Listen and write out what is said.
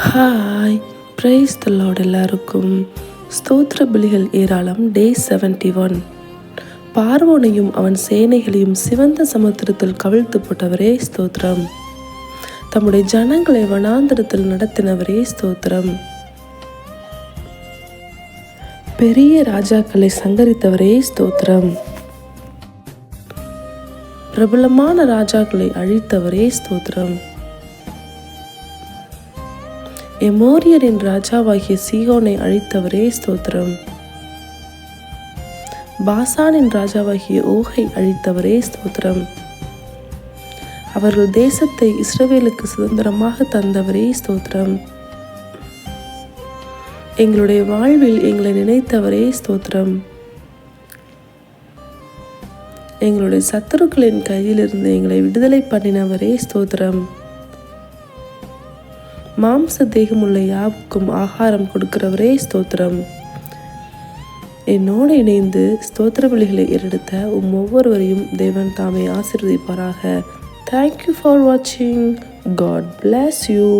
Hi, praise the Lord. எல்லாருக்கும் ஸ்தோத்திர பலிகள் ஏராளம். டே 71. பார்வோனையும் அவன் சேனைகளையும் சிவந்த சமுத்திரத்தில் கவிழ்த்து போட்டவரே ஸ்தோத்திரம். தம்முடைய ஜனங்களை வனாந்திரத்தில் நடத்தினவரே ஸ்தோத்திரம். பெரிய ராஜாக்களை சங்கரித்தவரே ஸ்தோத்திரம். பிரபலமான ராஜாக்களை அழித்தவரே ஸ்தோத்திரம். எமோரியரின் ராஜாவாகிய சீகோனை அழித்தவரே ஸ்தோத்திரம். பாசானின் ராஜாவாகிய ஓகை அழித்தவரே ஸ்தோத்திரம். அவர்கள் தேசத்தை இஸ்ரவேலுக்கு சுதந்திரமாக தந்தவரே ஸ்தோத்திரம். எங்களுடைய வாழ்வில் எங்களை நினைத்தவரே ஸ்தோத்திரம். எங்களுடைய சத்துருக்களின் கையிலிருந்து எங்களை விடுதலை பண்ணினவரே ஸ்தோத்திரம். மாம்ச தேகமுள்ள யாவுக்கும் ஆகாரம் கொடுக்கிறவரே ஸ்தோத்திரம். என்னோடு இணைந்து ஸ்தோத்திர பலிகளை ஏறெடுத்த ஒவ்வொருவரையும் தேவன் தாமே ஆசீர்வதிப்பாராக. Thank you for watching. God bless you.